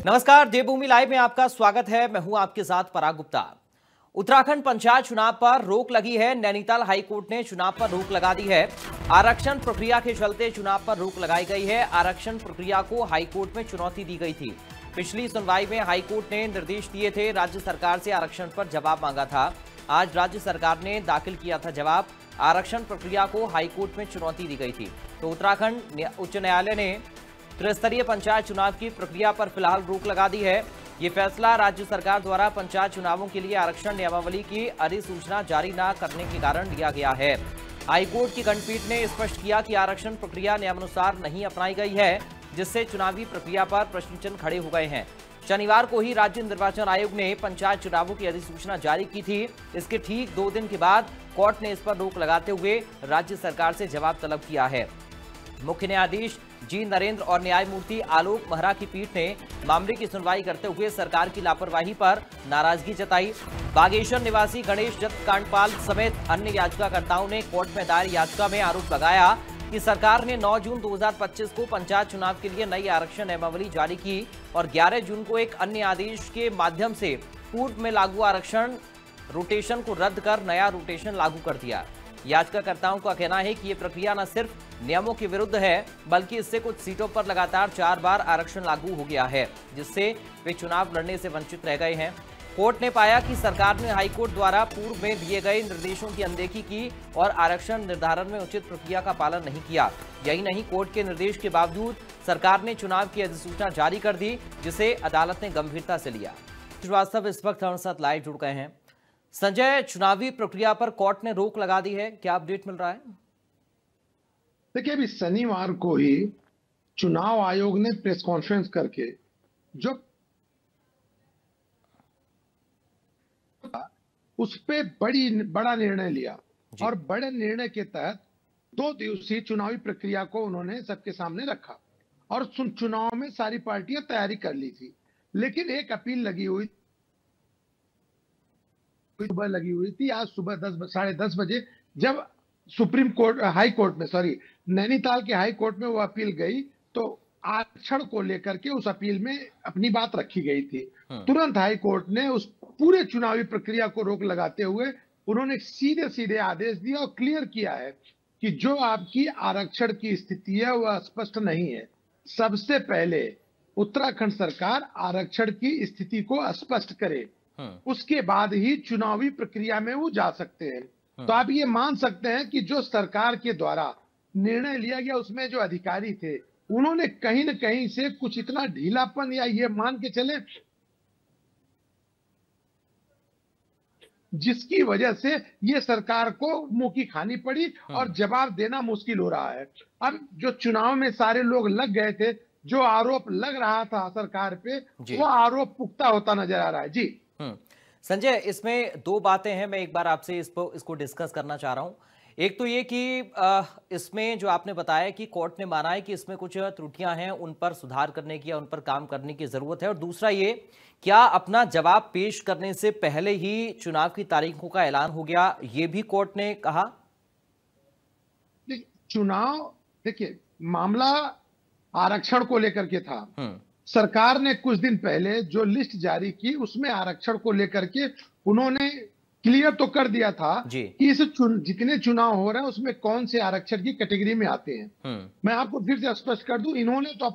नमस्कार, देवभूमि लाइव में आपका स्वागत है। मैं हूं आपके साथ पराग गुप्ता। उत्तराखंड पंचायत चुनाव पर रोक लगी है। नैनीताल हाईकोर्ट ने चुनाव पर रोक लगा दी है। आरक्षण प्रक्रिया के चलते चुनाव पर रोक लगाई गई है। आरक्षण प्रक्रिया को हाईकोर्ट में चुनौती दी गई थी। पिछली सुनवाई में हाईकोर्ट ने निर्देश दिए थे, राज्य सरकार से आरक्षण पर जवाब मांगा था। आज राज्य सरकार ने दाखिल किया था जवाब। आरक्षण प्रक्रिया को हाईकोर्ट में चुनौती दी गई थी, तो उत्तराखंड उच्च न्यायालय ने त्रिस्तरीय पंचायत चुनाव की प्रक्रिया पर फिलहाल रोक लगा दी है। ये फैसला राज्य सरकार द्वारा पंचायत चुनावों के लिए आरक्षण नियमावली की अधिसूचना जारी न करने के कारण लिया गया है। हाईकोर्ट की खंडपीठ ने स्पष्ट किया कि आरक्षण प्रक्रिया नियमानुसार नहीं अपनाई गई है, जिससे चुनावी प्रक्रिया पर प्रश्न चिन्ह खड़े हो गए हैं। शनिवार को ही राज्य निर्वाचन आयोग ने पंचायत चुनावों की अधिसूचना जारी की थी। इसके ठीक 2 दिन के बाद कोर्ट ने इस पर रोक लगाते हुए राज्य सरकार से जवाब तलब किया है। मुख्य न्यायाधीश जी नरेंद्र और न्यायमूर्ति आलोक महरा की पीठ ने मामले की सुनवाई करते हुए सरकार की लापरवाही पर नाराजगी जताई। बागेश्वर निवासी गणेश दत्त कांडपाल समेत अन्य याचिकाकर्ताओं ने कोर्ट में दायर याचिका में आरोप लगाया कि सरकार ने 9 जून 2025 को पंचायत चुनाव के लिए नई आरक्षण नियमावली जारी की और 11 जून को एक अन्य आदेश के माध्यम से पूर्व में लागू आरक्षण रोटेशन को रद्द कर नया रोटेशन लागू कर दिया। याचिकाकर्ताओं का कहना है कि यह प्रक्रिया न सिर्फ नियमों के विरुद्ध है, बल्कि इससे कुछ सीटों पर लगातार 4 बार आरक्षण लागू हो गया है, जिससे वे चुनाव लड़ने से वंचित रह गए हैं। कोर्ट ने पाया कि सरकार ने हाईकोर्ट द्वारा पूर्व में दिए गए निर्देशों की अनदेखी की और आरक्षण निर्धारण में उचित प्रक्रिया का पालन नहीं किया। यही नहीं, कोर्ट के निर्देश के बावजूद सरकार ने चुनाव की अधिसूचना जारी कर दी, जिसे अदालत ने गंभीरता से लिया। श्रीवास्तव इस वक्त हमारे साथ लाइव जुड़ गए हैं। संजय, चुनावी प्रक्रिया पर कोर्ट ने रोक लगा दी है, क्या अपडेट मिल रहा है? देखिए, अभी शनिवार को ही चुनाव आयोग ने प्रेस कॉन्फ्रेंस करके जो उस पे बड़ा निर्णय लिया और बड़े निर्णय के तहत 2 दिवसीय चुनावी प्रक्रिया को उन्होंने सबके सामने रखा और चुनाव में सारी पार्टियां तैयारी कर ली थी। लेकिन एक अपील लगी हुई थी आज सुबह 10-10:30 बजे, जब सुप्रीम कोर्ट नैनीताल के हाई कोर्ट में वो अपील गई तो आरक्षण को लेकर के उस अपील में अपनी बात रखी गई थी। तुरंत हाई कोर्ट ने उस पूरे चुनावी प्रक्रिया को रोक लगाते हुए उन्होंने सीधे सीधे आदेश दिया और क्लियर किया है कि जो आपकी आरक्षण की स्थिति है वह स्पष्ट नहीं है। सबसे पहले उत्तराखंड सरकार आरक्षण की स्थिति को स्पष्ट करे, उसके बाद ही चुनावी प्रक्रिया में वो जा सकते हैं। तो आप ये मान सकते हैं कि जो सरकार के द्वारा निर्णय लिया गया उसमें जो अधिकारी थे उन्होंने कहीं न कहीं से कुछ इतना ढीलापन या ये मान के चले जिसकी वजह से ये सरकार को मुंह की खानी पड़ी और जवाब देना मुश्किल हो रहा है। अब जो चुनाव में सारे लोग लग गए थे, जो आरोप लग रहा था सरकार पे, वो आरोप पुख्ता होता नजर आ रहा है। जी संजय, इसमें 2 बातें हैं, मैं एक बार आपसे इसको डिस्कस करना चाह रहा हूं। एक तो ये कि इसमें जो आपने बताया कि कोर्ट ने माना है कि इसमें कुछ त्रुटियां हैं, उन पर सुधार करने की या उन पर काम करने की जरूरत है, और दूसरा ये, क्या अपना जवाब पेश करने से पहले ही चुनाव की तारीखों का ऐलान हो गया, ये भी कोर्ट ने कहा? देखिए, मामला आरक्षण को लेकर के था। सरकार ने कुछ दिन पहले जो लिस्ट जारी की उसमें आरक्षण को लेकर के उन्होंने क्लियर तो कर दिया था कि इस जितने चुनाव हो रहे हैं उसमें कौन से आरक्षण की कैटेगरी में आते हैं। मैं आपको फिर से स्पष्ट कर दूं, इन्होंने तो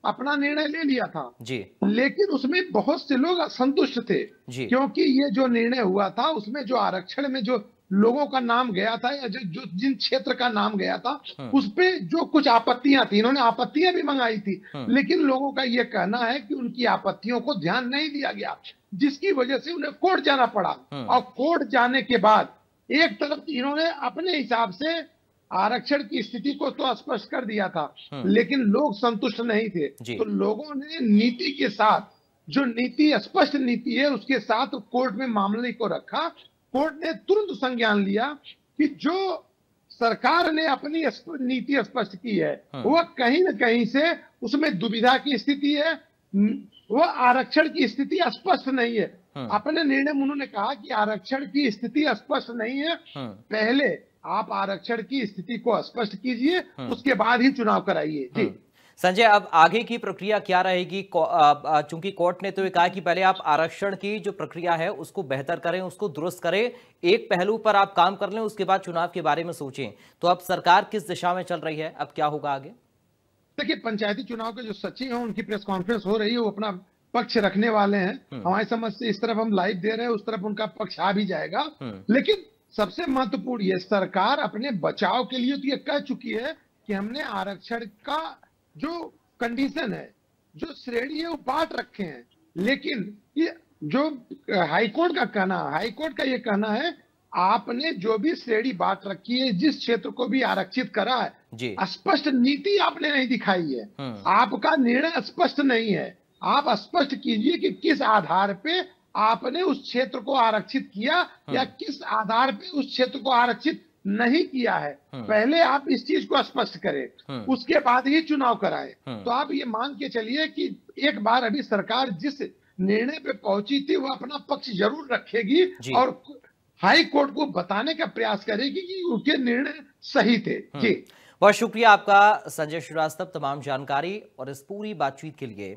अपना निर्णय ले लिया था जी, लेकिन उसमें बहुत से लोग असंतुष्ट थे क्योंकि ये जो निर्णय हुआ था उसमें जो आरक्षण में जो लोगों का नाम गया था या जो जिन क्षेत्र का नाम गया था उस पे जो कुछ आपत्तियां थी, इन्होंने आपत्तियां भी मंगाई थी, लेकिन लोगों का ये कहना है कि उनकी आपत्तियों को ध्यान नहीं दिया गया, जिसकी वजह से उन्हें कोर्ट जाना पड़ा। और कोर्ट जाने के बाद एक तरफ इन्होंने अपने हिसाब से आरक्षण की स्थिति को तो स्पष्ट कर दिया था, लेकिन लोग संतुष्ट नहीं थे, तो लोगों ने नीति के साथ, जो नीति स्पष्ट नीति है उसके साथ कोर्ट में मामले को रखा। कोर्ट ने तुरंत संज्ञान लिया कि जो सरकार ने अपनी नीति स्पष्ट की है वह कहीं न कहीं से उसमें दुविधा की स्थिति है, वह आरक्षण की स्थिति स्पष्ट नहीं है। अपने निर्णय में उन्होंने कहा कि आरक्षण की स्थिति स्पष्ट नहीं है, पहले आप आरक्षण की स्थिति को स्पष्ट कीजिए, उसके बाद ही चुनाव कराइए। जी संजय, अब आगे की प्रक्रिया क्या रहेगी? चूंकि कोर्ट ने तो ये कहा कि पहले आप आरक्षण की जो प्रक्रिया है उसको बेहतर करें, उसको दुरुस्त करें, एक पहलू पर आप काम कर लें, उसके बाद चुनाव के बारे में सोचें। तो अब सरकार किस दिशा में चल रही है, अब क्या होगा आगे? देखिए, पंचायती चुनाव के जो सचिव हैं उनकी प्रेस कॉन्फ्रेंस हो रही है, वो अपना पक्ष रखने वाले हैं। हमारी समझ से इस तरफ हम लाइव दे रहे हैं, उस तरफ उनका पक्ष आ भी जाएगा। लेकिन सबसे महत्वपूर्ण ये, सरकार अपने बचाव के लिए तो ये कह चुकी है कि हमने आरक्षण का जो कंडीशन है, जो श्रेणी है, वो बांट रखे हैं। लेकिन ये जो हाईकोर्ट का ये कहना है, आपने जो भी श्रेणी बांट रखी है, जिस क्षेत्र को भी आरक्षित करा है, स्पष्ट नीति आपने नहीं दिखाई है। आपका निर्णय स्पष्ट नहीं है। आप स्पष्ट कीजिए कि किस आधार पे आपने उस क्षेत्र को आरक्षित किया या किस आधार पे उस क्षेत्र को आरक्षित नहीं किया है। पहले आप इस चीज को स्पष्ट करें, उसके बाद ही चुनाव कराएं। तो आप ये मान के चलिए कि एक बार अभी सरकार जिस निर्णय पे पहुंची थी, वो अपना पक्ष जरूर रखेगी और हाई कोर्ट को बताने का प्रयास करेगी कि उनके निर्णय सही थे। जी, बहुत शुक्रिया आपका संजय श्रीवास्तव, तमाम जानकारी और इस पूरी बातचीत के लिए।